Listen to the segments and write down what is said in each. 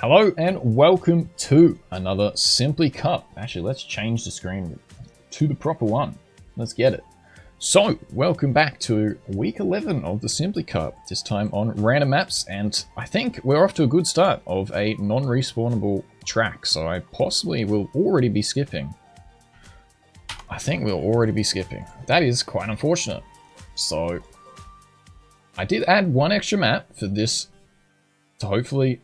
Hello and welcome to another Simply Cup. Actually, let's change the screen to the proper one. Let's get it. So, welcome back to week 11 of the Simply Cup, this time on random maps, and I think we're off to a good start of a non-respawnable track, so I possibly will already be skipping. I think we'll already be skipping. That is quite unfortunate. So, I did add one extra map for this to hopefully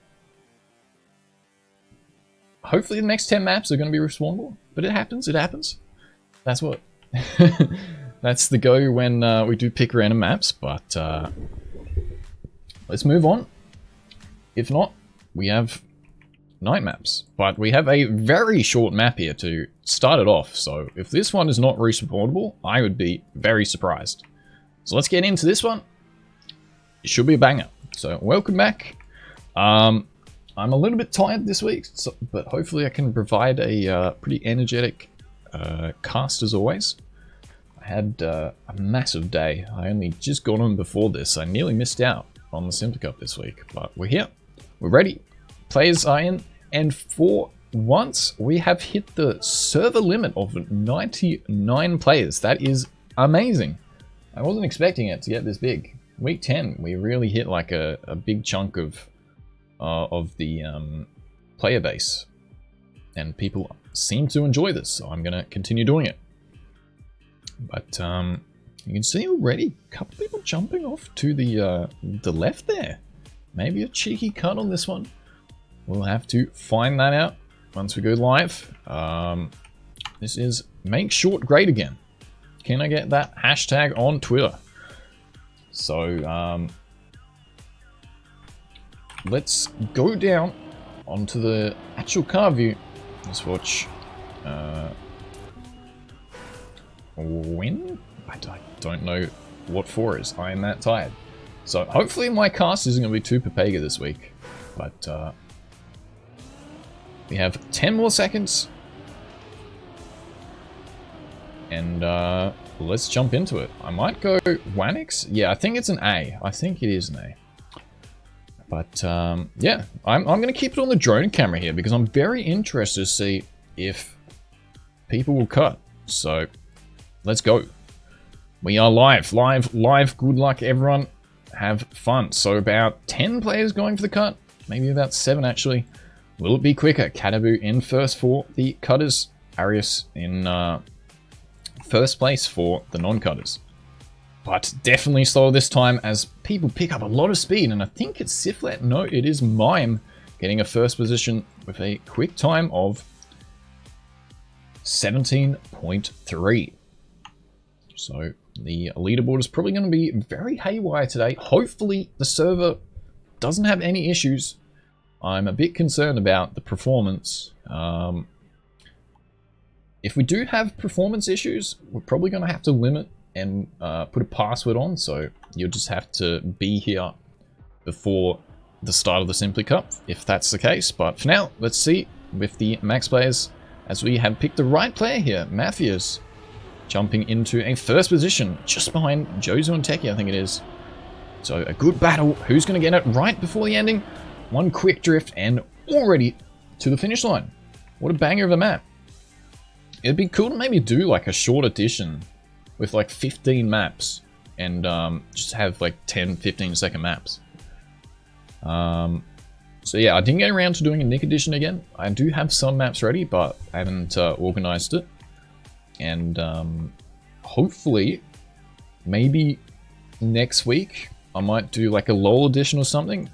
the next 10 maps are going to be respawnable, but it happens, That's what... That's the go when we do pick random maps, but let's move on. If not, we have night maps, but we have a very short map here to start it off, so if this one is not respawnable, I would be very surprised. So let's get into this one. It should be a banger. So welcome back. I'm a little bit tired this week, but hopefully I can provide a pretty energetic cast as always. I had a massive day. I only just got on before this. I nearly missed out on the Simply Cup this week, but we're here. We're ready. Players are in, and for once we have hit the server limit of 99 players. That is amazing. I wasn't expecting it to get this big. Week 10, we really hit like a big chunk of the player base, and people seem to enjoy this, so I'm gonna continue doing it. But you can see already a couple of people jumping off to the left there. Maybe a cheeky cut on this one. We'll have to find that out once we go live. This is make short great again. Can I get that hashtag on Twitter? So let's go down onto the actual car view. Let's watch when? I don't know what 4 is. I am that tired. So hopefully my cast isn't going to be too Papega this week. But we have 10 more seconds. And let's jump into it. I might go Wanix. Yeah, I think it's an A. I think it is an A. But yeah, I'm going to keep it on the drone camera here because I'm very interested to see if people will cut. So let's go. We are live. Good luck, everyone. Have fun. So about 10 players going for the cut. Maybe about 7 actually. Will it be quicker? Cataboo in first for the cutters. Arius in first place for the non-cutters. But definitely slower this time as people pick up a lot of speed. And I think it's Siflet. No, it is Mime getting a first position with a quick time of 17.3. So the leaderboard is probably going to be very haywire today. Hopefully the server doesn't have any issues. I'm a bit concerned about the performance. If we do have performance issues, we're probably going to have to limit and put a password on, so you'll just have to be here before the start of the Simply Cup, if that's the case. But for now, let's see with the max players, as we have picked the right player here, Matthews, jumping into a first position, just behind Jozo and Teki, I think it is. So a good battle. Who's going to get it right before the ending? One quick drift and already to the finish line. What a banger of a map. It'd be cool to maybe do like a short edition with like 15 maps and just have like 10-15 second maps. So yeah, I didn't get around to doing a Nick edition again. I do have some maps ready, but I haven't organized it. And hopefully maybe next week I might do like a LOL edition or something,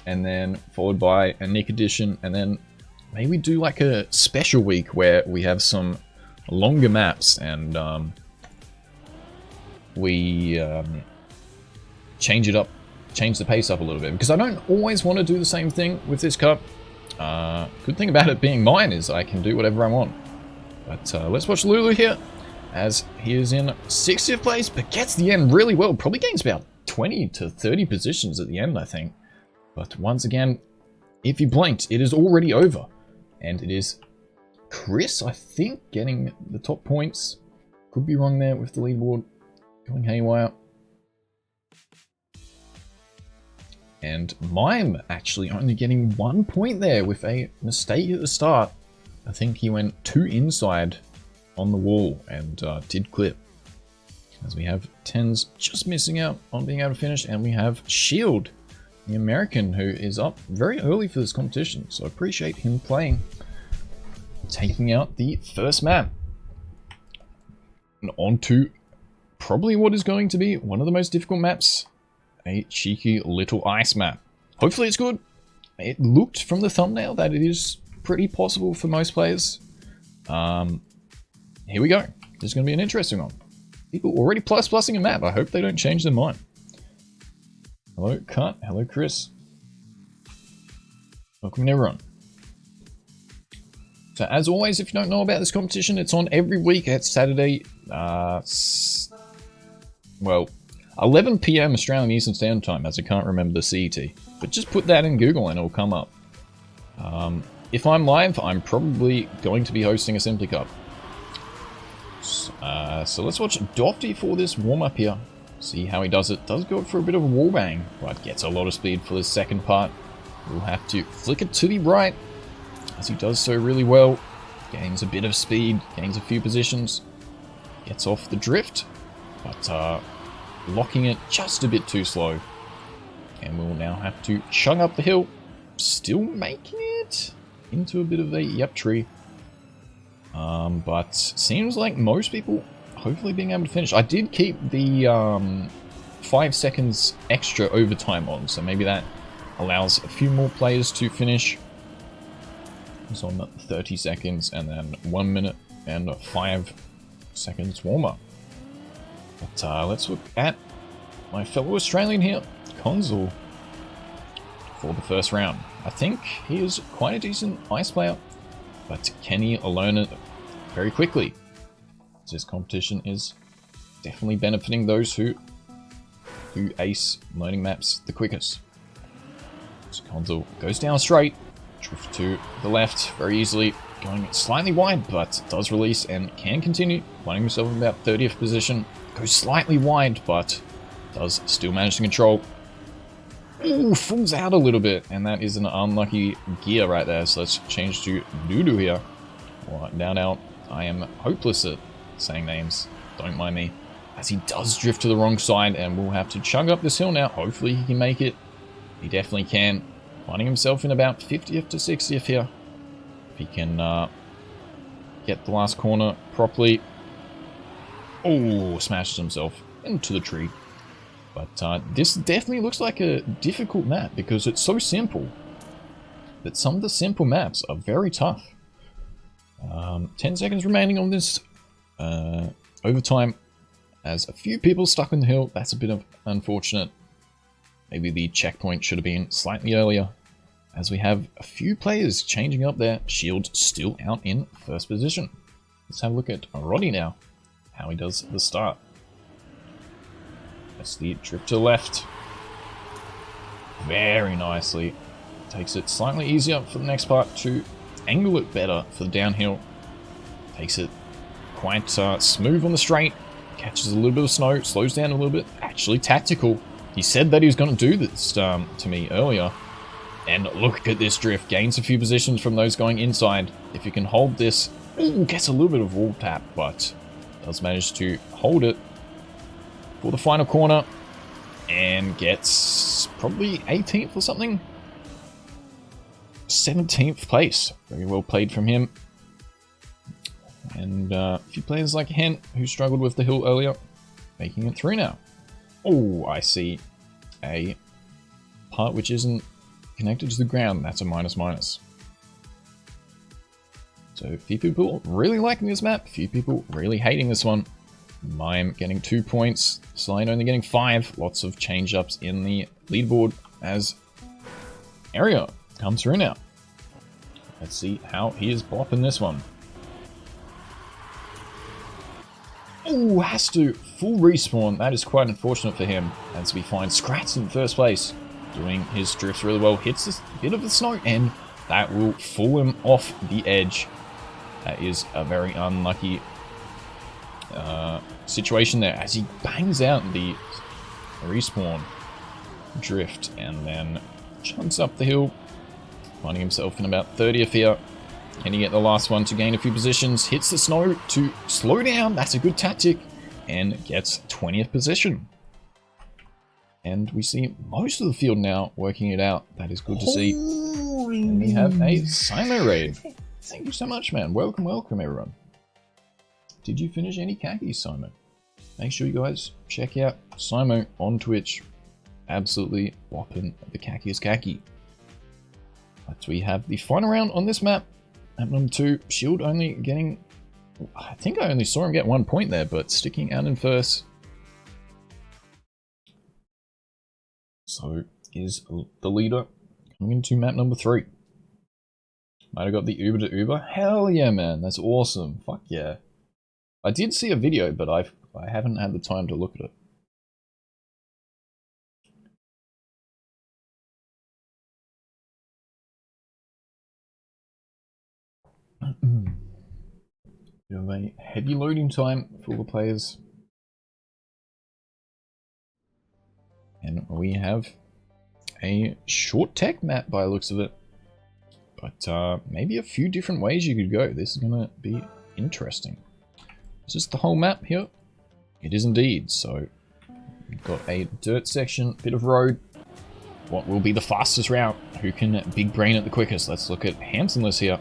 and then followed by a Nick edition, and then maybe do like a special week where we have some longer maps and we change it up, change the pace up a little bit, because I don't always want to do the same thing with this cup. Good thing about it being mine is I can do whatever I want. But let's watch Lulu here, as he is in 60th place, but gets the end really well. Probably gains about 20 to 30 positions at the end, I think. But once again, if he blinked, it is already over. And it is Chris, I think, getting the top points. Could be wrong there with the leaderboard going haywire. And Mime actually only getting 1 point there with a mistake at the start. I think he went too inside on the wall and did clip. As we have Tens just missing out on being able to finish, and we have Shield, the American, who is up very early for this competition. So I appreciate him playing, taking out the first map. And on to probably what is going to be one of the most difficult maps, a cheeky little ice map. Hopefully it's good. It looked from the thumbnail that it is pretty possible for most players. Here we go. This is going to be an interesting one. People already plussing a map. I hope they don't change their mind. Hello, Cut. Hello, Chris. Welcome, everyone. So, as always, if you don't know about this competition, it's on every week at Saturday. Well, 11 PM Australian Eastern Standard Time, as I can't remember the CET. But just put that in Google and it'll come up. If I'm live, I'm probably going to be hosting a Simply Cup. So let's watch Dofty for this warm-up here. See how he does it. Does go for a bit of a wallbang, but gets a lot of speed for this second part. We'll have to flick it to the right, as he does so really well. Gains a bit of speed, gains a few positions. Gets off the drift, but locking it just a bit too slow. And we'll now have to chug up the hill. Still making it into a bit of a yep tree. But seems like most people hopefully being able to finish. I did keep the 5 seconds extra overtime on, so maybe that allows a few more players to finish. It's on 30 seconds and then 1 minute and 5 seconds warmer. But let's look at my fellow Australian here, Consul, for the first round. I think he is quite a decent ice player, but can he learn it very quickly? This competition is definitely benefiting those who ace learning maps the quickest. So Consul goes down straight, drift to the left very easily, going slightly wide, but does release and can continue, finding himself in about 30th position. Goes slightly wide, but does still manage to control. Ooh, falls out a little bit, and that is an unlucky gear right there. So let's change to Doodoo here. Well, now, I am hopeless at saying names. Don't mind me. As he does drift to the wrong side, and we'll have to chug up this hill now. Hopefully he can make it. He definitely can. Finding himself in about 50th to 60th here. If he can get the last corner properly. Oh, smashes himself into the tree. But this definitely looks like a difficult map because it's so simple. But some of the simple maps are very tough. 10 seconds remaining on this overtime. As a few people stuck on the hill, that's a bit of unfortunate. Maybe the checkpoint should have been slightly earlier. As we have a few players changing up there. Shield still out in first position. Let's have a look at Roddy now. How he does at the start. That's the drift to the left. Very nicely. Takes it slightly easier for the next part to angle it better for the downhill. Takes it quite smooth on the straight. Catches a little bit of snow. Slows down a little bit. Actually tactical. He said that he was going to do this to me earlier. And look at this drift. Gains a few positions from those going inside. If you can hold this. Ooh, gets a little bit of wall tap, but does manage to hold it for the final corner. And gets probably 18th or something. 17th place. Very well played from him. And a few players like Hen, who struggled with the hill earlier, making it through now. Oh, I see a part which isn't connected to the ground. That's a minus. So a few people really liking this map, a few people really hating this one. Mime getting 2 points, Slide only getting 5. Lots of change-ups in the leaderboard as Area comes through now. Let's see how he is bopping this one. Oh, has to full respawn. That is quite unfortunate for him, as we find Scratz in first place, doing his drifts really well. Hits a bit of the snow, and that will fool him off the edge. That is a very unlucky situation there, as he bangs out the respawn. drift, and then jumps up the hill, finding himself in about 30th here. Can he get the last one to gain a few positions? Hits the snow to slow down. That's a good tactic. And gets 20th position. And we see most of the field now working it out. That is good to see. And we have a Simo raid. Thank you so much, man. Welcome, welcome, everyone. Did you finish any khakis, Simo? Make sure you guys check out Simo on Twitch. Absolutely whopping the khaki is khaki. But we have the final round on this map. Map number 2, Shield only getting... I think I only saw him get 1 point there, but sticking out in first. So is the leader coming into map number 3. Might have got the Uber to Uber. Hell yeah, man. That's awesome. Fuck yeah. I did see a video, but I haven't had the time to look at it. We have a heavy loading time for the players. And we have a short tech map by the looks of it. But maybe a few different ways you could go. This is going to be interesting. Is this the whole map here? It is indeed. So we've got a dirt section, bit of road. What will be the fastest route? Who can big brain it the quickest? Let's look at Hansenless here.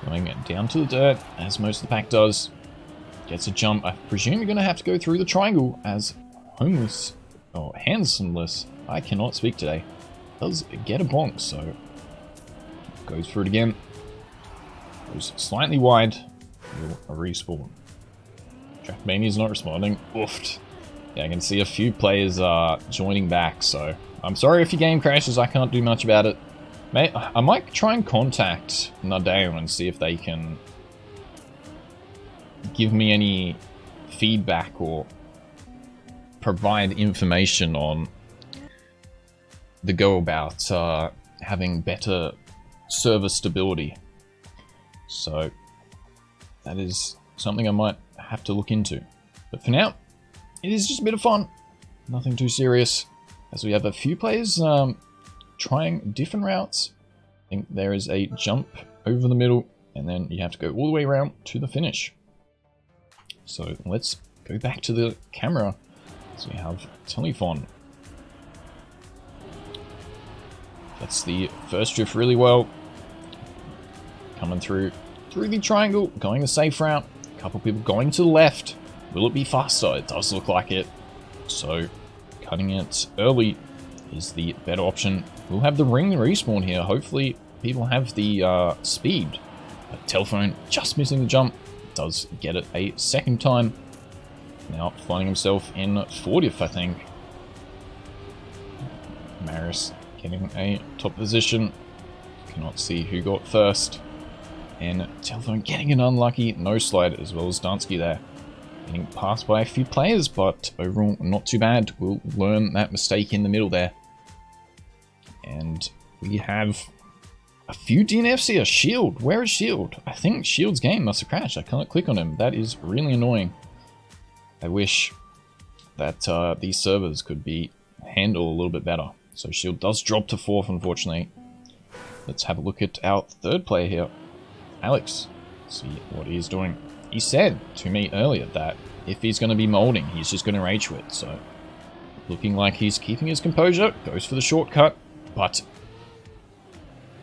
Going down to the dirt, as most of the pack does. Gets a jump. I presume you're going to have to go through the triangle as Homeless, or Hansenless, I cannot speak today, does get a bonk, so goes for it again. Goes slightly wide. Will respawn. Trackmania is not responding. Oofed. Yeah, I can see a few players are joining back, so I'm sorry if your game crashes, I can't do much about it. I might try and contact Nadeo and see if they can give me any feedback or provide information on the go about having better server stability. So that is something I might have to look into. But for now, it is just a bit of fun. Nothing too serious. As we have a few players trying different routes. I think there is a jump over the middle, and then you have to go all the way around to the finish. So let's go back to the camera. So we have Telephone. That's the first drift really well. Coming through the triangle, going the safe route. A couple people going to the left. Will it be faster? It does look like it. So cutting it early is the better option. We'll have the ring respawn here. Hopefully people have the speed. But Telephone just missing the jump. Does get it a second time. Now finding himself in 40th, I think. Maris getting a top position. Cannot see who got first. And Telephone getting an unlucky no slide, as well as Dansky there. Getting passed by a few players, but overall not too bad. We'll learn that mistake in the middle there. And we have a few DNFs here. Shield, where is Shield? I think Shield's game must have crashed. I can't click on him. That is really annoying. I wish that these servers could be handled a little bit better. So Shield does drop to 4th, unfortunately. Let's have a look at our third player here, Alex. See what he's doing. He said to me earlier that if he's going to be molding, he's just going to rage quit. So looking like he's keeping his composure. Goes for the shortcut, but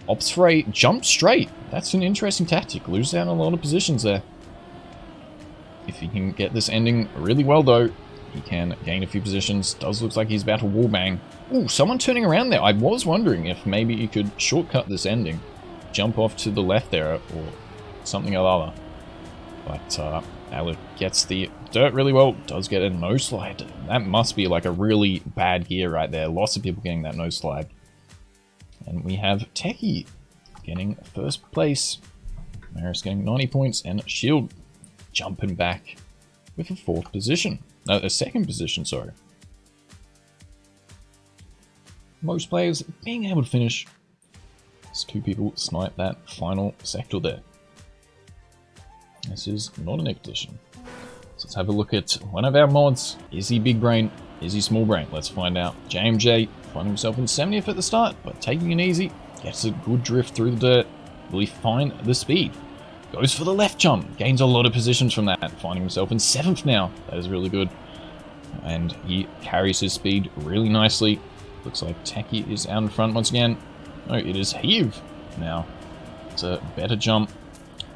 opts for a jump straight. That's an interesting tactic. Lose down a lot of positions there. If he can get this ending really well, though, he can gain a few positions. Does look like he's about to wallbang. Ooh, someone turning around there. I was wondering if maybe you could shortcut this ending. Jump off to the left there, or something or other. But Alec gets the dirt really well. Does get a no slide. That must be like a really bad gear right there. Lots of people getting that no slide. And we have Techie getting first place. Maris getting 90 points, and Shield jumping back with a 4th position. No, a 2nd position, sorry. Most players being able to finish. As 2 people snipe that final sector there. This is not an edition. So let's have a look at one of our mods. Is he big brain? Is he small brain? Let's find out. JMJ finding himself in 70th at the start, but taking it easy. Gets a good drift through the dirt. Will he find the speed? Goes for the left jump. Gains a lot of positions from that. Finding himself in 7th now. That is really good. And he carries his speed really nicely. Looks like Techie is out in front once again. No, it is Heave now. It's a better jump.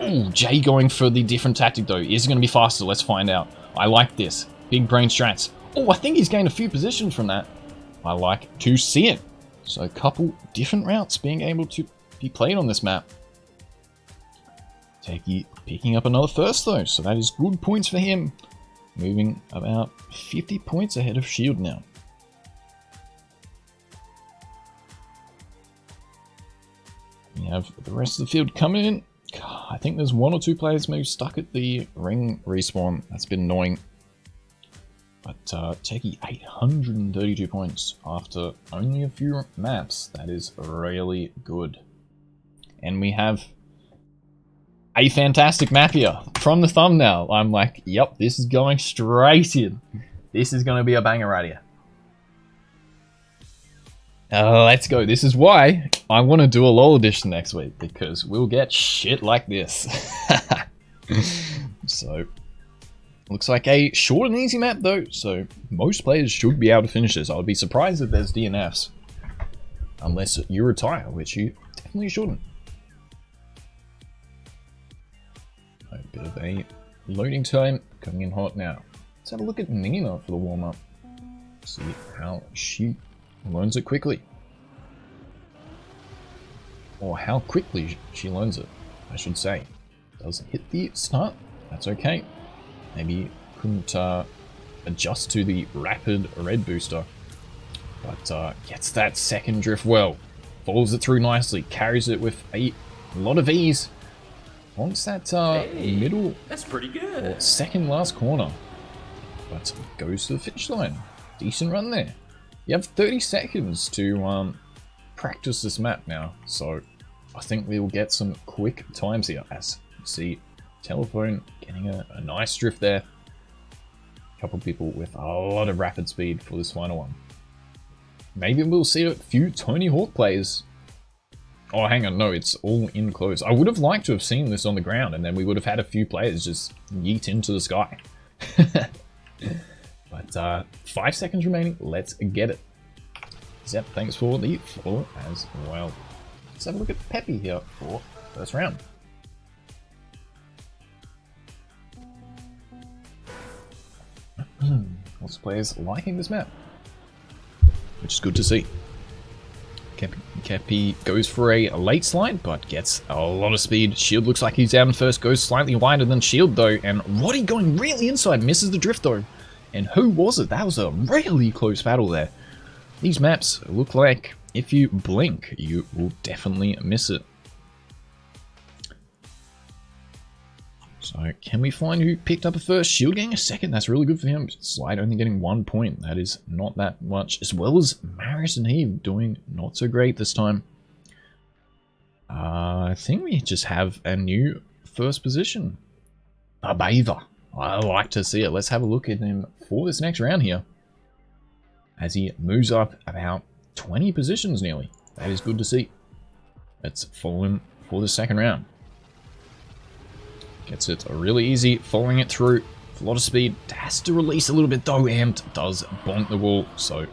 Ooh, Jay going for the different tactic though. Is it going to be faster? Let's find out. I like this. Big brain strats. Oh, I think he's gained a few positions from that. I like to see it. So a couple different routes being able to be played on this map. Techie picking up another first though, so that is good points for him. Moving about 50 points ahead of Shield now. We have the rest of the field coming in. I think there's 1 or 2 players maybe stuck at the ring respawn. That's been annoying. But Techie 832 points after only a few maps. That is really good. And we have a fantastic map here. From the thumbnail, I'm like, yep, this is going straight in. This is going to be a banger right here. Let's go. This is why I want to do a LOL edition next week, because we'll get shit like this. So, looks like a short and easy map though, so most players should be able to finish this. I would be surprised if there's DNFs. Unless you retire, which you definitely shouldn't. A bit of a loading time, coming in hot now. Let's have a look at Nina for the warm-up. See how she learns it quickly. Or how quickly she learns it, I should say. Doesn't hit the start, that's okay. Maybe couldn't adjust to the rapid red booster. But gets that second drift well. Follows it through nicely, carries it with a lot of ease. Wants that middle, that's pretty good. Or second last corner, but goes to the finish line. Decent run there. You have 30 seconds to practice this map now, so I think we will get some quick times here. As you see, Telephone getting a nice drift there. A couple of people with a lot of rapid speed for this final one. Maybe we'll see a few Tony Hawk players. Oh, hang on, no, it's all in close. I would have liked to have seen this on the ground, and then we would have had a few players just yeet into the sky. But 5 seconds remaining, let's get it. Zep, thanks for the follow as well. Let's have a look at Peppy here for first round. Lots of players liking this map, which is good to see. Kepi goes for a late slide, but gets a lot of speed. Shield looks like he's out in first, goes slightly wider than Shield though, and Roddy going really inside, misses the drift though. And who was it? That was a really close battle there. These maps look like if you blink, you will definitely miss it. So can we find who picked up a first? Shield getting a second, that's really good for him. Slide only getting 1 point, that is not that much. As well as Marius and Heave doing not so great this time. I think we just have a new first position. A Bather. I like to see it. Let's have a look at him for this next round here. As he moves up about 20 positions nearly. That is good to see. Let's follow him for the second round. Gets it really easy, following it through with a lot of speed. Has to release a little bit though, and does bonk the wall, so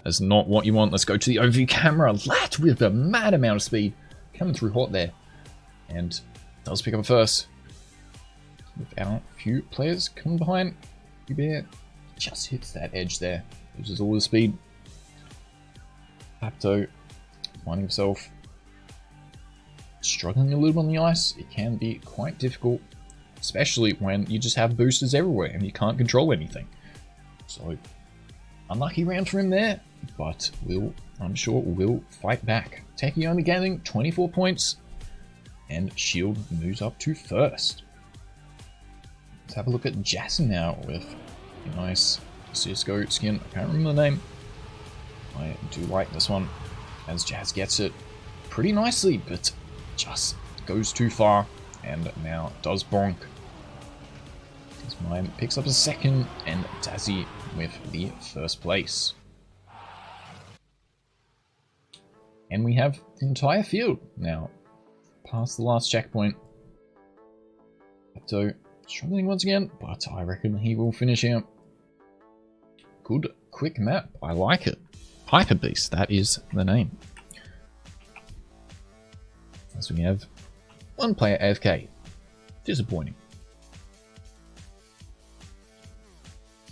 that's not what you want. Let's go to the overview camera. Lat with a mad amount of speed, coming through hot there, and does pick up a first. Without a few players coming behind, Bear just hits that edge there, loses all the speed. Apto finding himself struggling a little on the ice. It can be quite difficult, especially when you just have boosters everywhere and you can't control anything. So, unlucky round for him there, but I'm sure will fight back. Techie only gaining 24 points, and Shield moves up to first. Let's have a look at Jason now with a nice CSGO skin. I can't remember the name. I do like this one, as Jazz gets it pretty nicely, but just goes too far, and now does bonk. As Mime picks up a second and Dazzy with the first place. And we have the entire field now past the last checkpoint. So struggling once again, but I reckon he will finish out. Good quick map. I like it. Hyper Beast, that is the name. As we have one player AFK. Disappointing.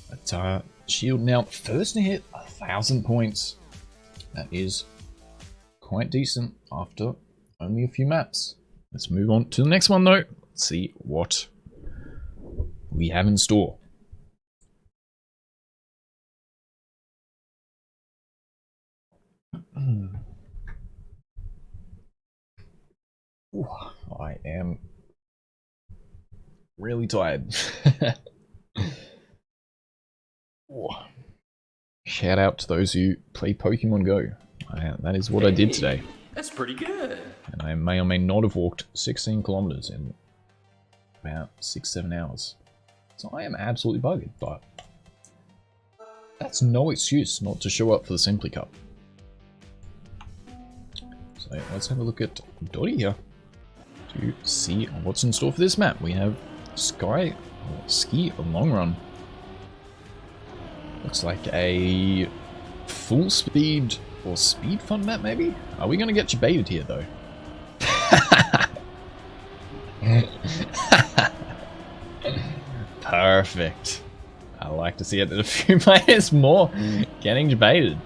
But Shield now first to hit 1,000 points. That is quite decent after only a few maps. Let's move on to the next one though. Let's see what we have in store. Ooh, I am really tired. Shout out to those who play Pokemon Go. That is what I did today. That's pretty good. And I may or may not have walked 16 kilometers in about 6-7 hours. So I am absolutely bugged, but that's no excuse not to show up for the Simply Cup. So let's have a look at Dottie here to see what's in store for this map. We have Ski Long Run. Looks like a full speed or speed fun map maybe? Are we gonna get you baited here though? Perfect. I like to see it that a few players more getting debated.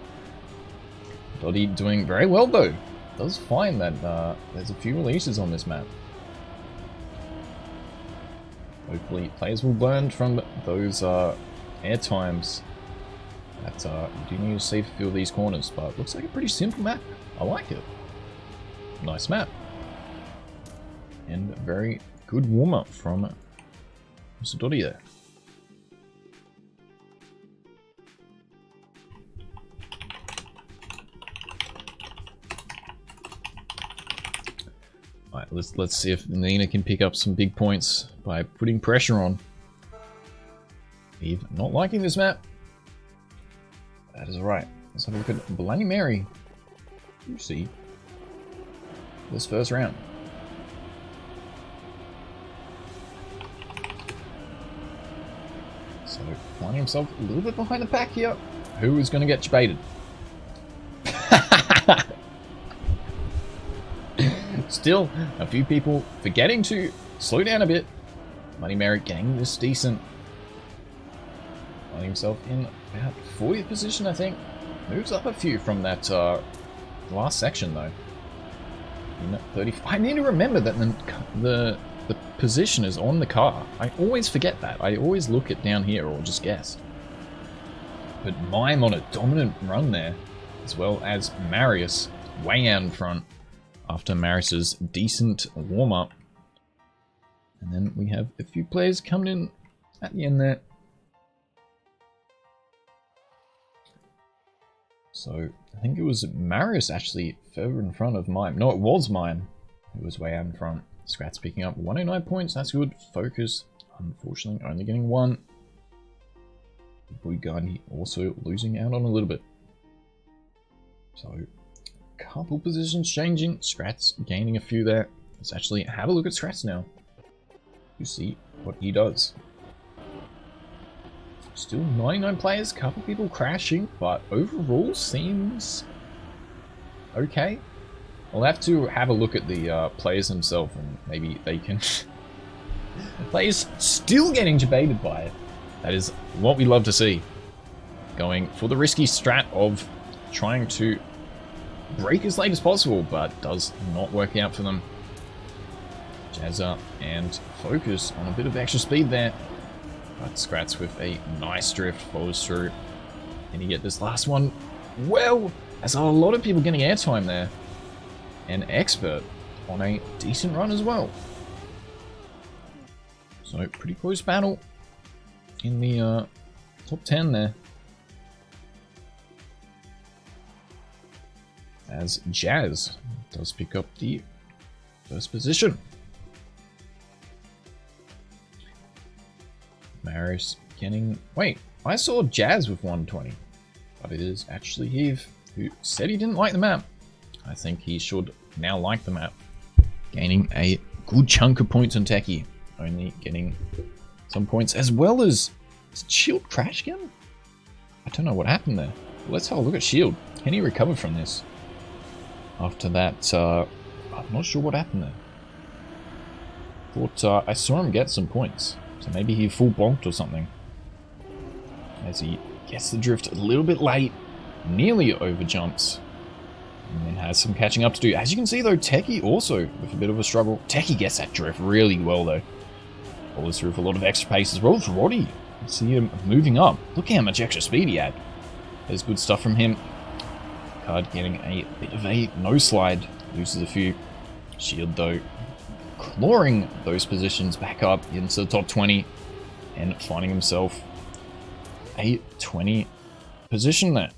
Dottie doing very well though. Does find that there's a few releases on this map. Hopefully players will learn from those air times that you do need to save a few of these corners, but looks like a pretty simple map. I like it. Nice map. And a very good warm-up from Mr. Dottie there. Alright, let's see if Nina can pick up some big points by putting pressure on. Eve not liking this map. That is alright. Let's have a look at Bloody Mary. You see this first round. So finding himself a little bit behind the pack here. Who is going to get debated? Still, a few people forgetting to slow down a bit. Bloody Mary getting this decent. Finding himself in about 40th position, I think. Moves up a few from that last section, though. In 35. I need to remember that the position is on the car. I always forget that. I always look it down here or just guess. But Mime on a dominant run there, as well as Marius way out in front after Marius's decent warm-up. And then we have a few players coming in at the end there. So I think it was Marius actually further in front of Mime. No, it was Mime who was way out in front. Scrat's picking up 109 points. That's good. Focus, unfortunately, only getting one. Bugatti also losing out on a little bit. So, couple positions changing. Scrat's gaining a few there. Let's actually have a look at Scrat's now. You see what he does. Still 99 players, couple people crashing, but overall seems okay. I'll have to have a look at the players themselves and maybe they can... Players still getting debated by it. That is what we love to see. Going for the risky strat of trying to break as late as possible, but does not work out for them. Jazza and Focus on a bit of extra speed there. But Scratz with a nice drift follows through. And you get this last one. Well, as a lot of people getting airtime there. And Expert on a decent run as well. So pretty close battle in the top 10 there. As Jazz does pick up the first position. Harris getting... Wait, I saw Jazz with 120. But it is actually Heave, who said he didn't like the map. I think he should now like the map. Gaining a good chunk of points on Techie. Only getting some points, as well as... Is Shield crash again? I don't know what happened there. Let's have a look at Shield. Can he recover from this? After that, I'm not sure what happened there. Thought I saw him get some points. So maybe he full bonked or something. As he gets the drift a little bit late. Nearly over jumps. And then has some catching up to do. As you can see though, Techie also with a bit of a struggle. Techie gets that drift really well though. Follows through with a lot of extra pace as well as Roddy. See him moving up. Look how much extra speed he had. There's good stuff from him. Card getting a bit of a no slide. Loses a few. Shield though clawing those positions back up into the top 20 and finding himself a 20 position there.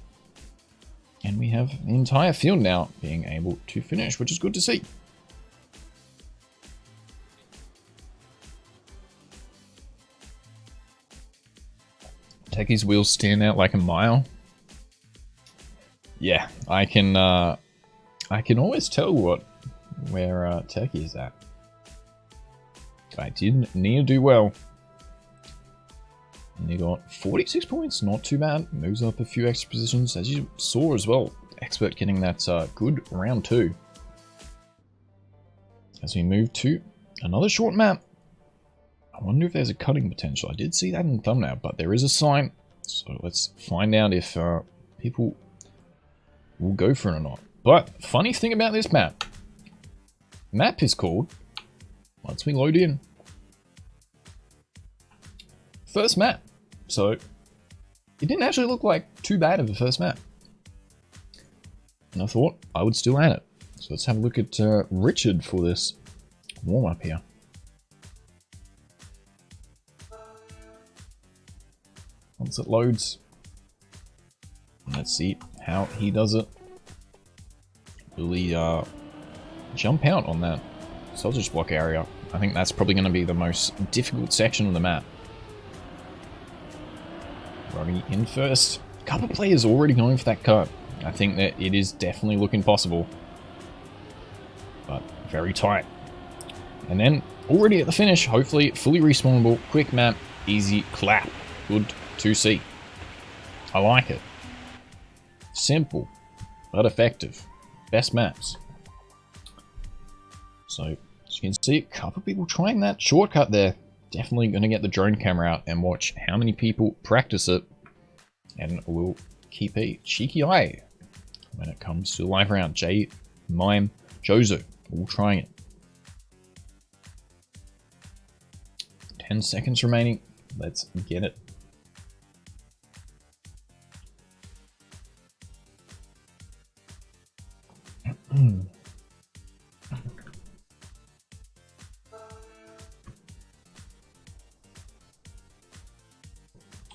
And we have the entire field now being able to finish, which is good to see. Techie's wheels stand out like a mile. Yeah, I can always tell where Techie is at. I did need to do well. And he got 46 points, not too bad. Moves up a few extra positions, as you saw as well. Expert getting that good round 2. As we move to another short map. I wonder if there's a cutting potential. I did see that in the thumbnail, but there is a sign. So let's find out if people will go for it or not. But funny thing about this map. Map is called, once we load in, first map. So it didn't actually look like too bad of a first map. And I thought I would still add it. So let's have a look at Richard for this warm up here. Once it loads, let's see how he does it. Will he jump out on that sausage block area? I think that's probably going to be the most difficult section of the map. Roddy in first. A couple of players already going for that cut. I think that it is definitely looking possible. But very tight. And then already at the finish, hopefully fully respawnable, quick map, easy clap. Good to see. I like it. Simple, but effective. Best maps. So, as you can see, a couple of people trying that shortcut there. Definitely going to get the drone camera out and watch how many people practice it. And we'll keep a cheeky eye when it comes to the live round. Jay, Mime, Jozo, all trying it. 10 seconds remaining. Let's get it.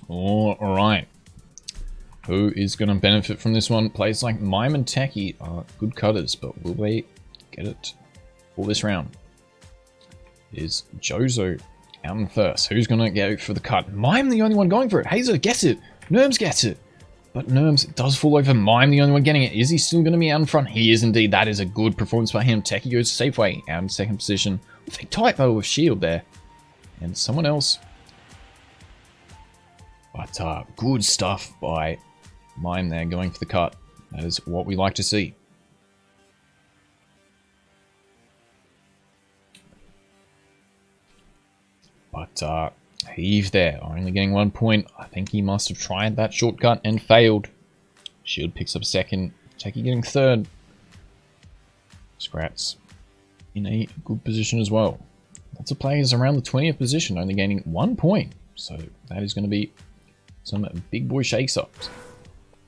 Alright. Who is going to benefit from this one? Players like Mime and Techie are good cutters, but will they get it for this round? It is Jozo out in first. Who's going to go for the cut? Mime the only one going for it. Hazer gets it. Nerms gets it. But Nerms does fall over. Mime the only one getting it. Is he still going to be out in front? He is indeed. That is a good performance by him. Techie goes Safeway out in second position. With a tight battle with Shield there. And someone else. But good stuff by Mime there going for the cut. That is what we like to see. But Heave there, only getting 1 point. I think he must have tried that shortcut and failed. Shield picks up second. Techie getting third. Scrats in a good position as well. Lots of players around the 20th position, only gaining 1 point. So that is going to be some big boy shakes ups.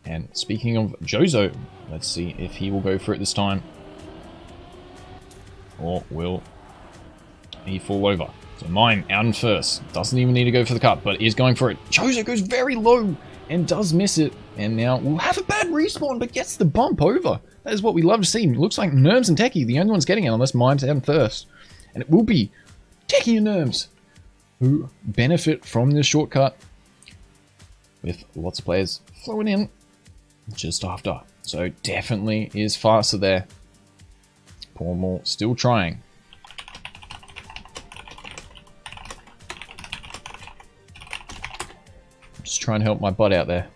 And speaking of Jozo, let's see if he will go for it this time. Or will he fall over? So Mime out in first. Doesn't even need to go for the cut, but is going for it. Jozo goes very low and does miss it. And now we'll have a bad respawn, but gets the bump over. That is what we love to see. It looks like Nerms and Techie, the only ones getting it, unless Mime's out in first. And it will be Techie and Nerms. who benefit from this shortcut with lots of players flowing in just after. So definitely is faster there. Pormore still trying. Just trying to help my butt out there.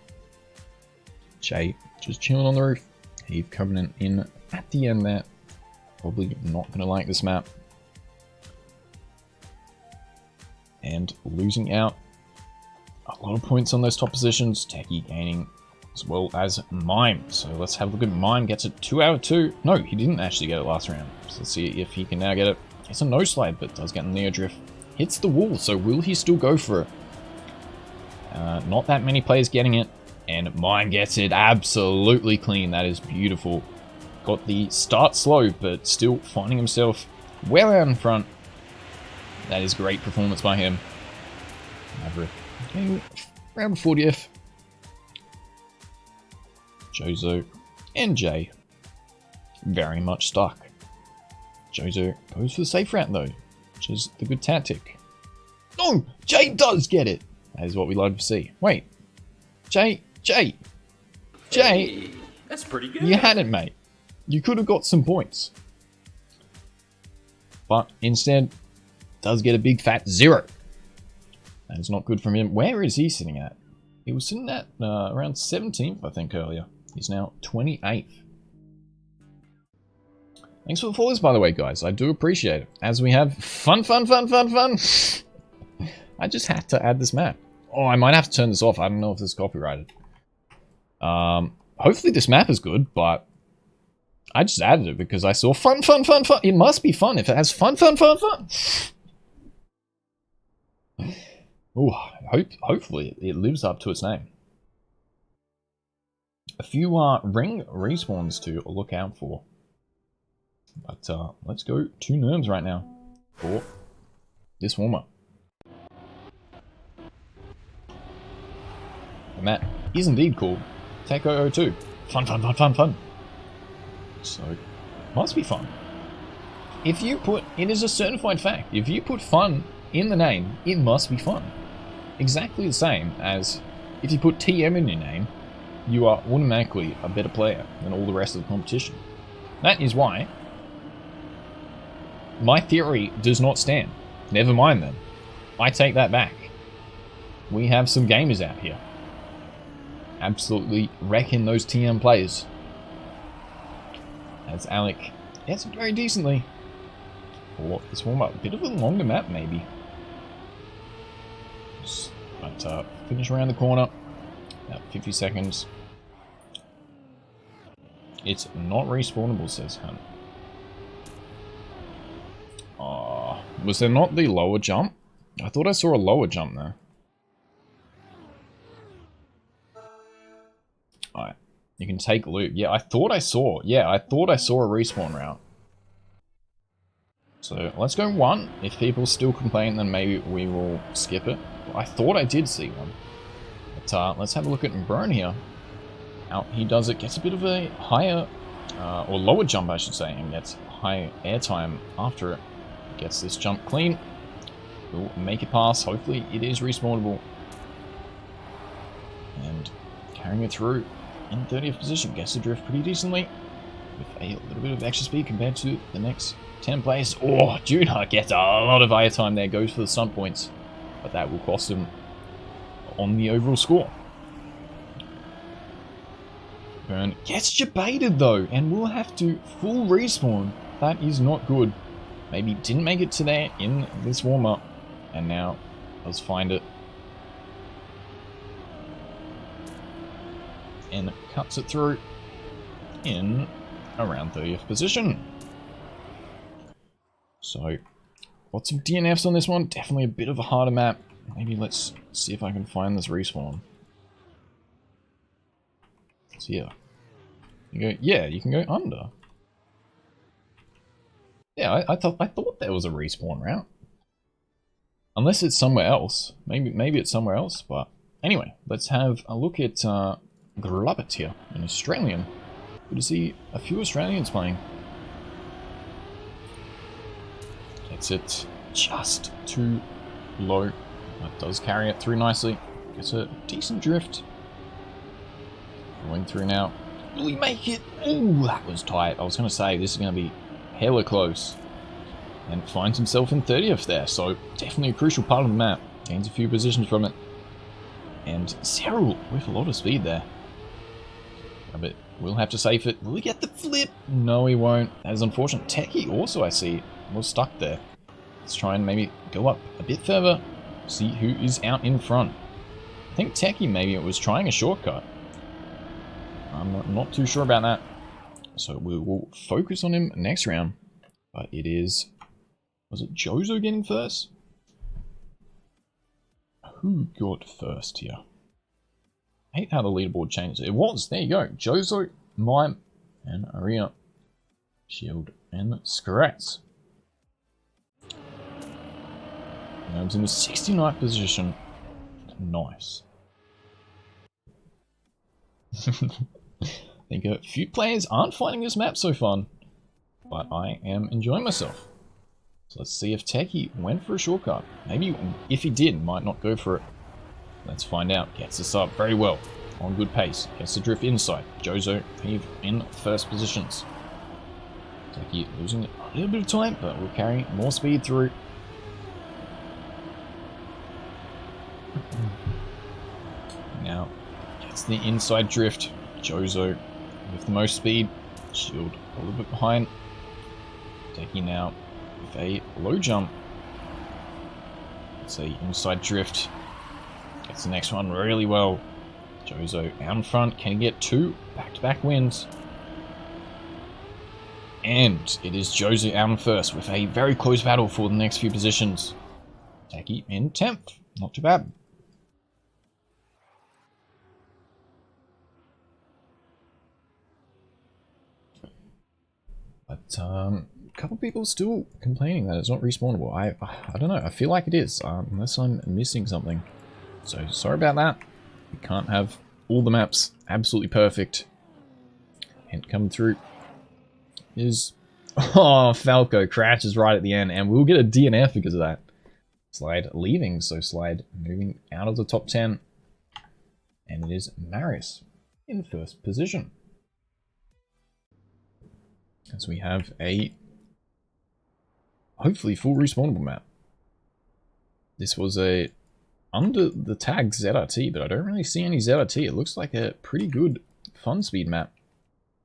Jay just chilling on the roof. Heave coming in at the end there. Probably not going to like this map. And losing out a lot of points on those top positions. Techie gaining as well as Mime. So let's have a look at Mime. Gets it 2 out of 2. No, he didn't actually get it last round. So let's see if he can now get it. It's a no slide, but does get a neo drift. Hits the wall, so will he still go for it? Not that many players getting it. And Mime gets it absolutely clean. That is beautiful. Got the start slow, but still finding himself well out in front. That is great performance by him. Maverick getting around 40th. Jozo and Jay very much stuck. Jozo goes for the safe route though, which is the good tactic. No! Jay does get it! That is what we love to see. Wait. Jay! Hey, that's pretty good. You had it, mate. You could have got some points. But instead, does get a big fat 0. That is not good from him. Where is he sitting at? He was sitting at around 17th, I think, earlier. He's now 28th. Thanks for the follows, by the way, guys. I do appreciate it. As we have fun. I just had to add this map. Oh, I might have to turn this off. I don't know if this is copyrighted. Hopefully this map is good, but I just added it because I saw fun. It must be fun if it has fun. Oh, hopefully it lives up to its name. A few ring respawns to look out for. But let's go 2 nerms right now for this warm-up. And that is indeed cool. Tech 002. Fun. So, must be fun. If you put, it is a certified fact, if you put fun in the name, it must be fun. Exactly the same as if you put TM in your name, you are automatically a better player than all the rest of the competition. That is why my theory does not stand. Never mind then. I take that back. We have some gamers out here. Absolutely wrecking those TM players. As Alec gets it very decently. For this warm-up. A bit of a longer map, maybe. But finish around the corner. About 50 seconds. It's not respawnable, says Hunt. Was there not the lower jump? I thought I saw a lower jump there. Alright. You can take loot. Yeah, I thought I saw a respawn route. So, let's go 1. If people still complain, then maybe we will skip it. I thought I did see one. But, let's have a look at Brone here. Out he does it, gets a bit of a higher, or lower jump, I should say, and gets high airtime after it. Gets this jump clean. We'll make it pass. Hopefully, it is respawnable. And carrying it through in 30th position. Gets the drift pretty decently. With a little bit of extra speed compared to the next 10 players. Oh, Juna gets a lot of airtime there. Goes for the stun points. But that will cost him on the overall score. Burn gets jebaited though. And will have to full respawn. That is not good. Maybe didn't make it to there in this warm-up. And now let's find it. And cuts it through in around 30th position. So, lots of DNFs on this one. Definitely a bit of a harder map. Maybe let's see if I can find this respawn. So yeah. You can go under. Yeah, I thought there was a respawn route. Unless it's somewhere else. Maybe it's somewhere else, but anyway, let's have a look at Grubbit here, an Australian. Good to see a few Australians playing. Gets it just to low. That does carry it through nicely. Gets a decent drift. Going through now. Will he make it? Ooh, that was tight. I was going to say this is going to be hella close. And finds himself in 30th there. So definitely a crucial part of the map. Gains a few positions from it. And Cyril with a lot of speed there. But we'll have to safe it. Will he get the flip? No, he won't. That is unfortunate. Techie also, I see, was stuck there. Let's try and maybe go up a bit further. See who is out in front. I think Techie maybe was trying a shortcut. I'm not too sure about that. So we will focus on him next round. But it is... Was it Jozo getting first? Who got first here? I hate how the leaderboard changed. It was. There you go. Jozo, Mime, and Arena. Shield and Scratch. Gnome's in the 69th position. Nice. I think a few players aren't finding this map so fun, but I am enjoying myself. So let's see if Techie went for a shortcut. Maybe if he did, might not go for it. Let's find out. Gets us up very well. On good pace. Gets the drift inside. Jozo in first positions. Techie losing a little bit of time, but we're carrying more speed through. Now, gets the inside drift. Jozo with the most speed. Shield a little bit behind. Techie now with a low jump. Let's see, inside drift. Gets the next one really well. Jozo out in front. Can he get two back-to-back wins? And it is Jozo out in first with a very close battle for the next few positions. Techie in 10th. Not too bad. But a couple people still complaining that it's not respawnable. I don't know. I feel like it is, unless I'm missing something. So sorry about that. We can't have all the maps absolutely perfect. And coming through is... Oh, Falco crashes right at the end, and we'll get a DNF because of that. Slide leaving, so Slide moving out of the top 10. And it is Marius in first position. As we have a hopefully full respawnable map. This was a under the tag ZRT, but I don't really see any ZRT. It looks like a pretty good fun speed map.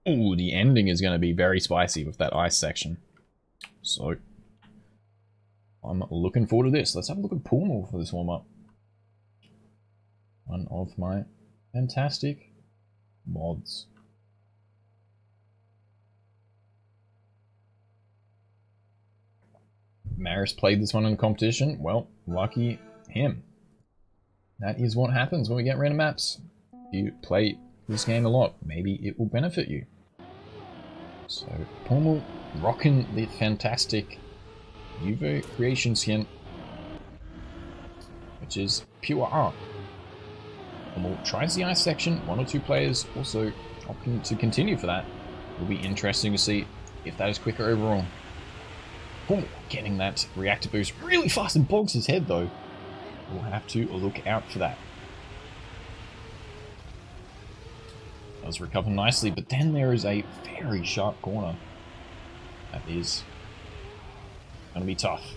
Ooh, the ending is going to be very spicy with that ice section. So, I'm looking forward to this. Let's have a look at Poolmore for this warm-up. One of my fantastic mods. Maris played this one in competition. Well, lucky him. That is what happens when we get random maps. If you play this game a lot, maybe it will benefit you. So, Pommel rocking the fantastic Uvo creation skin, which is pure art. Pommel tries the ice section. One or two players also opting to continue for that. It will be interesting to see if that is quicker overall. Pommel getting that reactor boost really fast and bogs his head though. We'll have to look out for that. Does recover nicely, but then there is a very sharp corner. That is going to be tough.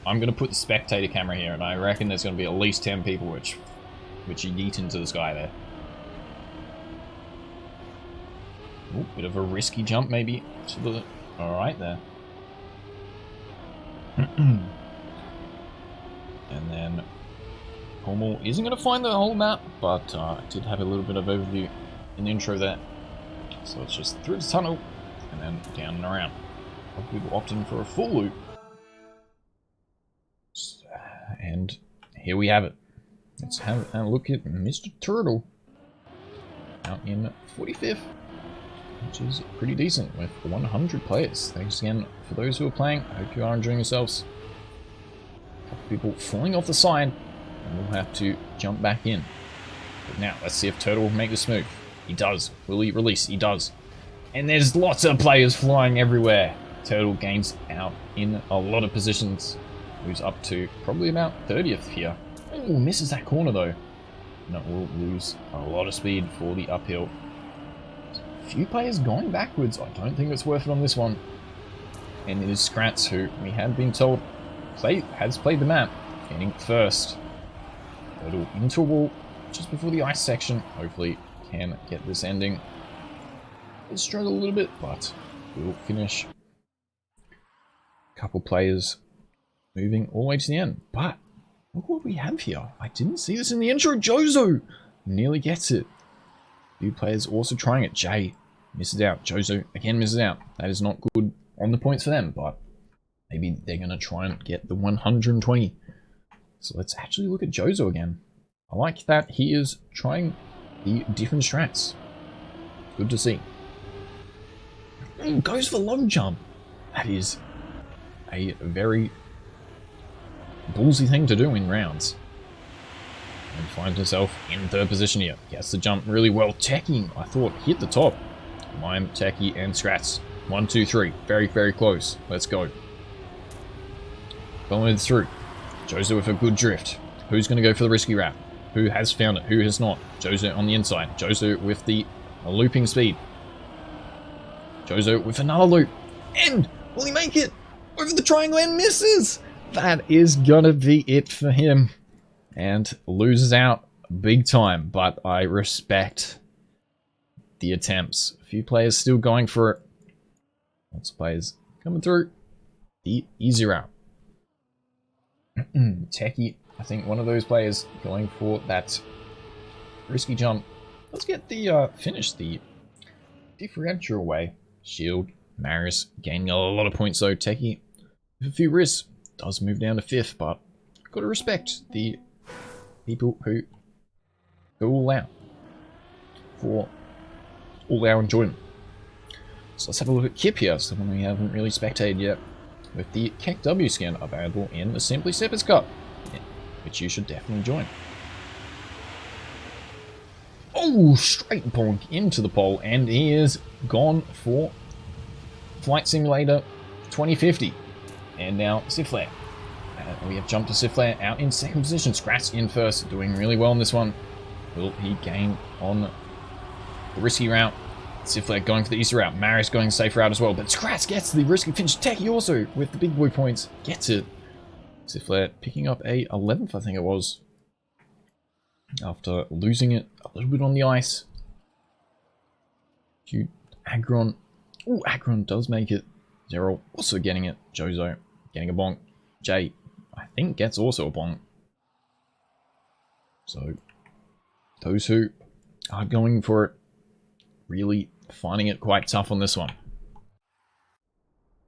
I'm going to put the spectator camera here, and I reckon there's going to be at least 10 people which you yeet into the sky there. Ooh, bit of a risky jump maybe to the... Alright there. And then Pommel isn't going to find the whole map, but I did have a little bit of overview in the intro there. So it's just through the tunnel and then down and around. People opting for a full loop. And here we have it. Let's have a look at Mr. Turtle. Out in 45th, which is pretty decent with 100 players. Thanks again for those who are playing. I hope you are enjoying yourselves. A couple people falling off the side, and we'll have to jump back in. But now, let's see if Turtle will make this move. He does. Will he release? He does. And there's lots of players flying everywhere. Turtle gains out in a lot of positions. Who's up to probably about 30th here. Oh, misses that corner though. And it will lose a lot of speed for the uphill. A few players going backwards. I don't think it's worth it on this one. And it is Scratz, who we have been told has played the map, getting first. Little into a wall just before the ice section. Hopefully can get this ending. We'll struggle a little bit, but we'll finish. A couple players moving all the way to the end. But look what we have here. I didn't see this in the intro. Jozo nearly gets it. Few players also trying it. Jay misses out. Jozo again misses out. That is not good on the points for them, but maybe they're going to try and get the 120. So let's actually look at Jozo again. I like that he is trying the different strats. Good to see. Ooh, goes for long jump. That is a very ballsy thing to do in rounds. And finds himself in third position here. Gets the jump really well. Techie, I thought, hit the top. Mime, Techie, and Scratz. 1, 2, 3. Very, very close. Let's go. Following through. Jozo with a good drift. Who's going to go for the risky wrap? Who has found it? Who has not? Jozo on the inside. Jozo with the looping speed. Jozo with another loop. And will he make it? Over the triangle and misses! That is gonna be it for him. And loses out big time, but I respect the attempts. A few players still going for it. Lots of players coming through. The easy route. Techie, I think one of those players going for that risky jump. Let's get the finish the differential away. Shield, Maris gaining a lot of points though. Techie with a few risks does move down to 5th, but gotta respect the people who go all out for all our enjoyment. So let's have a look at Kip here, someone we haven't really spectated yet, with the Keck W skin available in the simplycup Cup, which you should definitely join. Oh, straight bonk into the pole, and he is gone for Flight Simulator 2050. And now Siflare. We have jumped to Siflare out in 2nd position. Scratz in 1st, doing really well in this one. Will he gain on the risky route? Siflare going for the easy route. Maris going safe route as well. But Scratz gets the risky finish. Techie also with the big boy points gets it. Siflare picking up a 11th, I think it was. After losing it a little bit on the ice. Cute Agron. Ooh, Agron does make it. Zero also getting it. Jozo getting a bonk. Jay, I think, gets also a bonk. So, those who are going for it, really finding it quite tough on this one.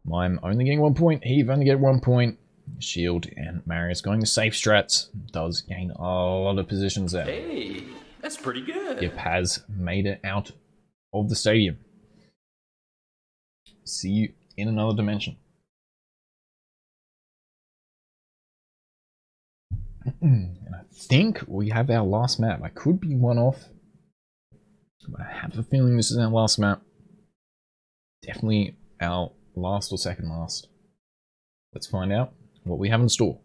Mime only getting 1 point. Heave only get 1 point. Shield and Marius going to safe strats. Does gain a lot of positions there. Hey, that's pretty good. Yip has made it out of the stadium. See you in another dimension. And I think we have our last map. I could be one off, but I have a feeling this is our last map. Definitely our last or second last. Let's find out what we have in store.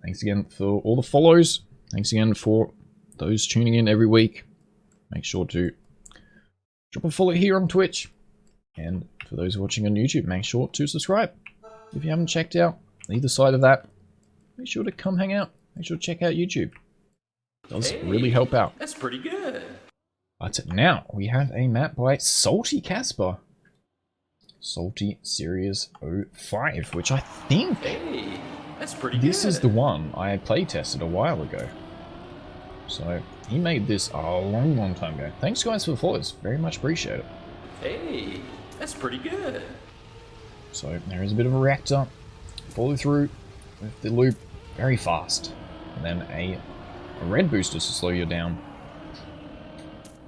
Thanks again for all the follows. Thanks again for those tuning in every week. Make sure to drop a follow here on Twitch. And for those watching on YouTube, make sure to subscribe. If you haven't checked out either side of that, make sure to come hang out. Make sure to check out YouTube. It does really help out. That's pretty good. But now we have a map by SaltyCasper. Salty Series 05, which I think that's pretty this good. is the one I play tested a while ago. So he made this a long time ago. Thanks guys for the follows. Very much appreciate it. Hey, that's pretty good. So there is a bit of a reactor. Follow through with the loop very fast. And then a red booster to slow you down.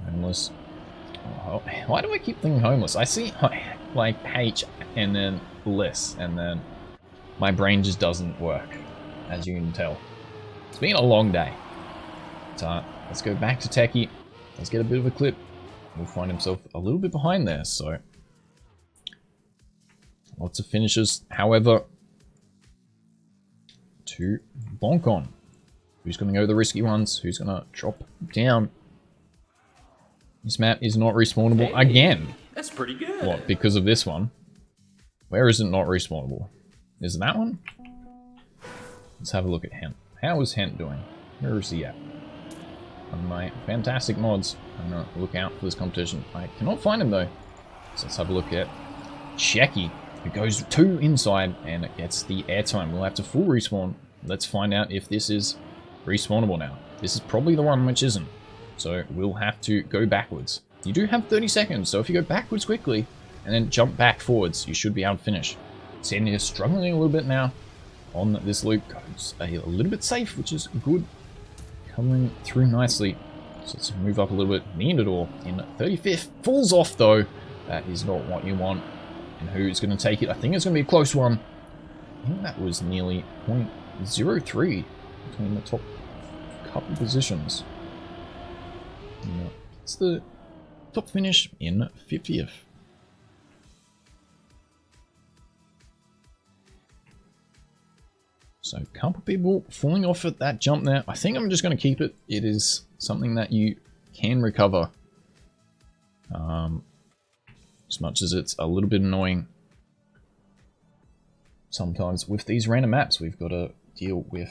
Homeless. Oh, why do I keep thinking homeless? I see like H and then less, and then my brain just doesn't work, as you can tell. It's been a long day. So let's go back to Techie. Let's get a bit of a clip. We'll find himself a little bit behind there, so Lots of finishes, however, to bonk on. Who's going to go the risky ones? Who's going to drop down? This map is not respawnable again. That's pretty good. What, because of this one? Where is it not respawnable? Is it that one? Let's have a look at Hent. How is Hent doing? Where is he at? On my fantastic mods, I'm going to look out for this competition. I cannot find him though. So let's have a look at Checky. It goes 2 inside and it gets the airtime. We'll have to full respawn. Let's find out if this is respawnable now. This is probably the one which isn't. So we'll have to go backwards. You do have 30 seconds, so if you go backwards quickly and then jump back forwards, you should be able to finish. Sandy is struggling a little bit now on this loop. Goes a little bit safe, which is good. Coming through nicely. So let's move up a little bit. Neanderthal in 35th. Falls off though. That is not what you want. And who's going to take it? I think it's going to be a close one. I think that was nearly 0.03 between the top couple positions. Yeah. It's the top finish in 50th. So a couple people falling off at that jump there. I think I'm just going to keep it. It is something that you can recover. As much as it's a little bit annoying. Sometimes with these random maps, we've got to deal with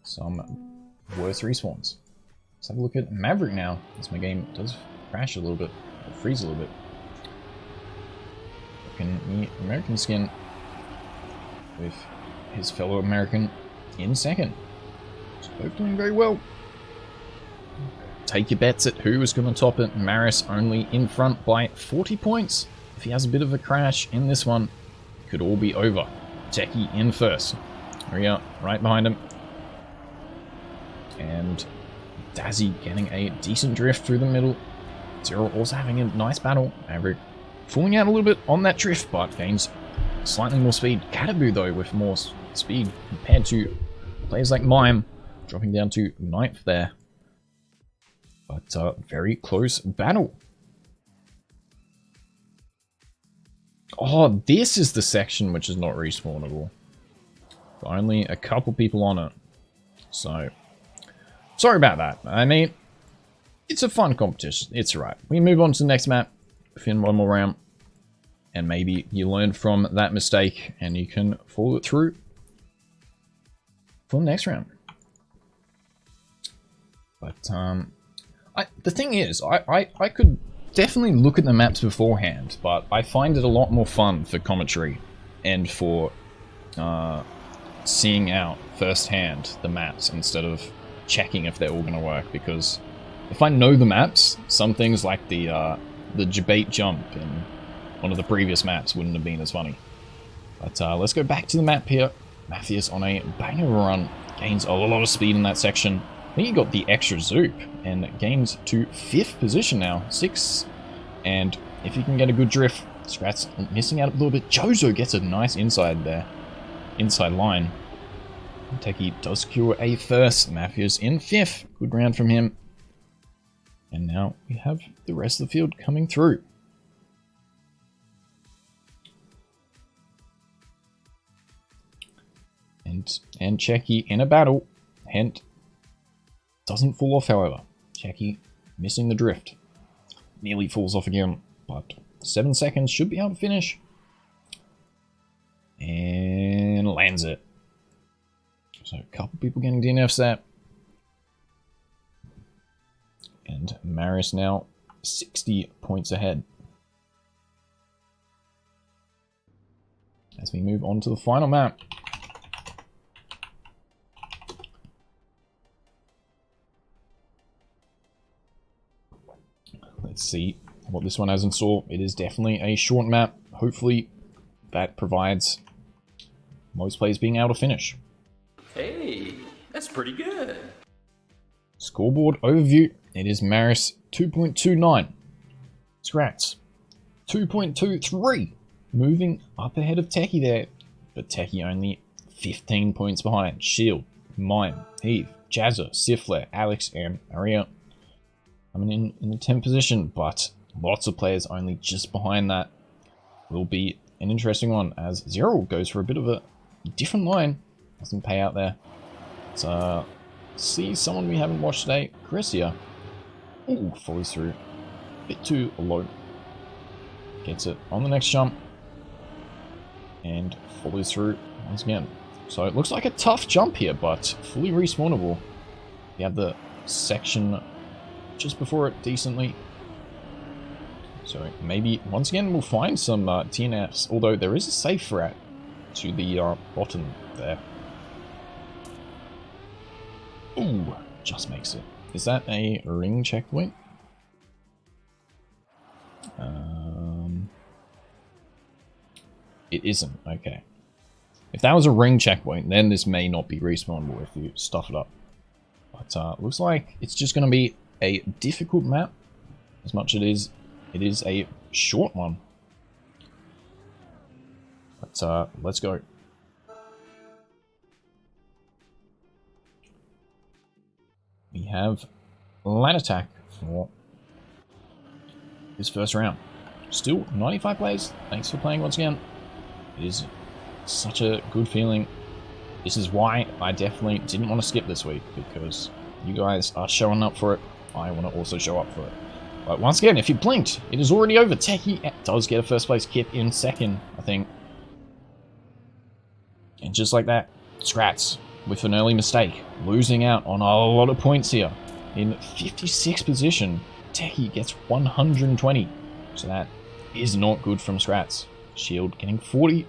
some worse respawns. Let's have a look at Maverick now, as my game does crash a little bit, or freeze a little bit. Looking the American skin with his fellow American in second. So both doing very well. Take your bets at who is going to top it. Maris only in front by 40 points. If he has a bit of a crash in this one, it could all be over. Techie in first. Maria right behind him. And Dazzy getting a decent drift through the middle. Zero also having a nice battle. Maverick falling out a little bit on that drift, but gains slightly more speed. Cataboo though with more speed compared to players like Mime, dropping down to 9th there. But very close battle. Oh, this is the section which is not respawnable. Only a couple people on it. So, sorry about that. I mean, it's a fun competition. It's right. We move on to the next map. Within one more round. And maybe you learn from that mistake and you can follow it through for the next round. But, the thing is, I could definitely look at the maps beforehand, but I find it a lot more fun for commentary and for seeing out firsthand the maps instead of checking if they're all going to work, because if I know the maps, some things like the debate jump in one of the previous maps wouldn't have been as funny. But let's go back to the map here. Matthias on a bang of a run, gains a lot of speed in that section. I think he got the extra zoop and gains to 5th position now, 6. And if he can get a good drift, Scrat's missing out a little bit. Jozo gets a nice inside there, inside line. Techie does secure a first. Mafia's in 5th. Good round from him. And now we have the rest of the field coming through. And Checky in a battle. Hent doesn't fall off, however. Checky missing the drift. Nearly falls off again, but 7 seconds should be able to finish. And lands it. So a couple people getting DNFs there. And Marius now 60 points ahead. As we move on to the final map. Let's see what this one has in store. It is definitely a short map. Hopefully that provides most players being able to finish. Hey, that's pretty good. Scoreboard overview. It is Maris 2.29. Scrats 2.23. Moving up ahead of Techie there. But Techie only 15 points behind. Shield, Mime, Heave, Jazza, Sifler, Alex, and Maria. Coming in the 10th position, but lots of players only just behind that. Will be an interesting one as Zero goes for a bit of a different line. Doesn't pay out there. Let's see someone we haven't watched today. Chrisia. Ooh, follows through. Bit too low. Gets it on the next jump. And follows through once again. So it looks like a tough jump here, but fully respawnable. You have the section just before it decently. So maybe once again we'll find some TNFs, although there is a safe rat to the bottom there. Ooh, just makes it. Is that a ring checkpoint? It isn't, okay. If that was a ring checkpoint, then this may not be respawnable if you stuff it up. But looks like it's just going to be a difficult map, as much as it is a short one. But let's go. We have Land Attack for this first round. Still 95 plays. Thanks for playing once again. It is such a good feeling. This is why I definitely didn't want to skip this week, because you guys are showing up for it. I want to also show up for it. But once again, if you blinked, it is already over. Techie does get a first place kip in second, I think. And just like that, Scrats with an early mistake, losing out on a lot of points here. In 56th position, Techie gets 120. So that is not good from Scrats. Shield getting 40.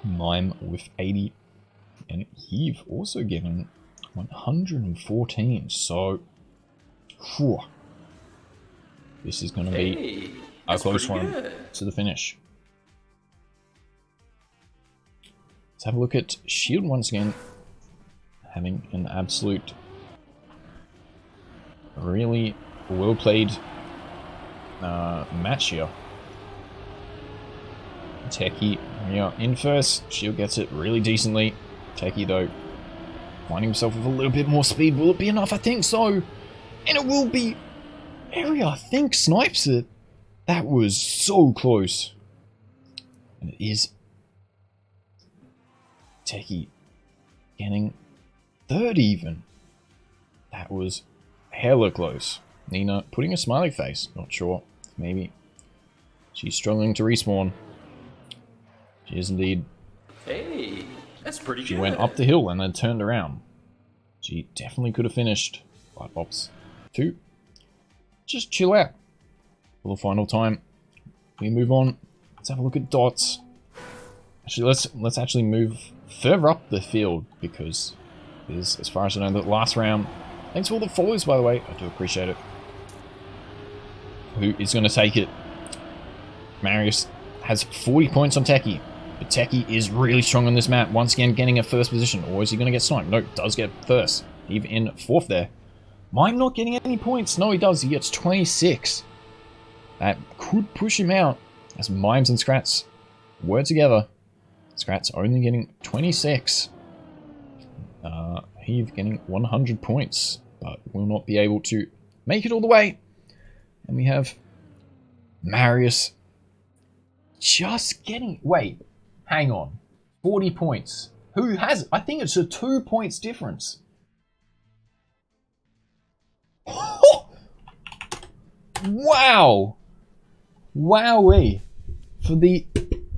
Mime with 80. And Heave also getting 114. So, whew, this is going to be a close one to the finish. Let's have a look at Shield once again. Having an absolute, really well played match here. Techie, yeah, in first. Shield gets it really decently. Techie, though, finding himself with a little bit more speed. Will it be enough? I think so. And it will be. Area, I think, snipes it. That was so close. And it is Techie getting third even. That was hella close. Nina putting a smiley face. Not sure. Maybe she's struggling to respawn. She is indeed. Hey, that's pretty good. She went up the hill and then turned around. She definitely could have finished. But opts to just chill out for the final time. We move on. Let's have a look at dots. Actually, let's actually move further up the field, because it is, as far as I know, the last round. Thanks for all the follows, by the way. I do appreciate it. Who is going to take it? Marius has 40 points on Techie. But Techie is really strong on this map. Once again, getting a first position. Or is he going to get sniped? No, does get first. Even in fourth there. Mime not getting any points. No, he does. He gets 26. That could push him out, as Mimes and Scrats were together. Scrats only getting 26. Heave getting 100 points, but will not be able to make it all the way. And we have Marius just getting... Wait, hang on. 40 points. Who has... I think it's a 2 points difference. Wow. Wowee. For the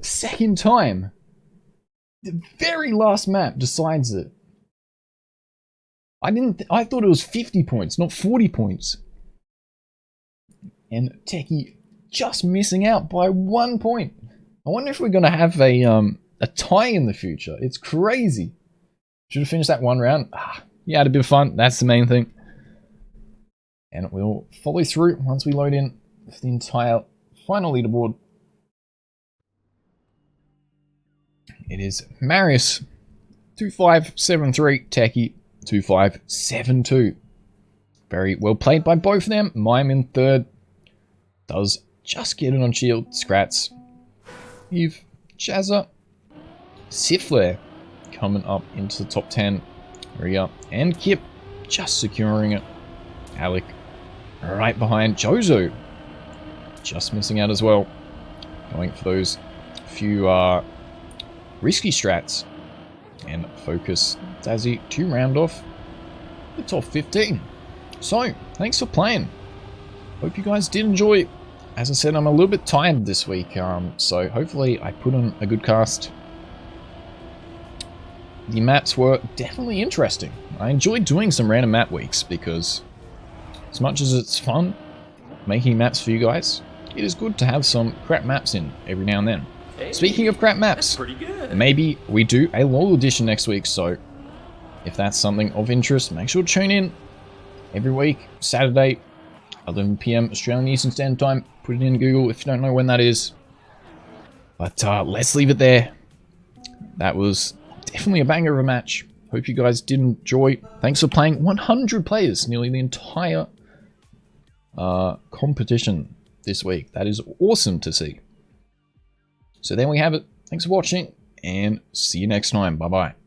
second time. The very last map decides it. I thought it was 50 points, not 40 points. And Techie just missing out by 1 point. I wonder if we're going to have a tie in the future. It's crazy. Should have finished that one round. Yeah, had a bit of fun. That's the main thing. And we'll follow through once we load in the entire final leaderboard. It is Marius 2573, Techie 2572. Very well played by both of them. Mime in third. Does just get it on shield. Scrats. Eve, Jazza, Siflare coming up into the top 10. Ria and Kip just securing it. Alec right behind. Jozo just missing out as well. Going for those few risky strats and focus Dazzy to round off the top 15. So, thanks for playing. Hope you guys did enjoy. As I said, I'm a little bit tired this week, so hopefully I put on a good cast. The maps were definitely interesting. I enjoyed doing some random map weeks because as much as it's fun making maps for you guys, it is good to have some crap maps in every now and then. Hey, Speaking of crap maps, pretty good. maybe we do a LoL edition next week, so if that's something of interest, make sure to tune in every week, Saturday, 11 PM Australian Eastern Standard Time. Put it in Google if you don't know when that is. But let's leave it there. That was definitely a banger of a match. Hope you guys did enjoy. Thanks for playing. 100 players, nearly the entire competition this week. That is awesome to see. So there we have it. Thanks for watching, and see you next time. Bye-bye.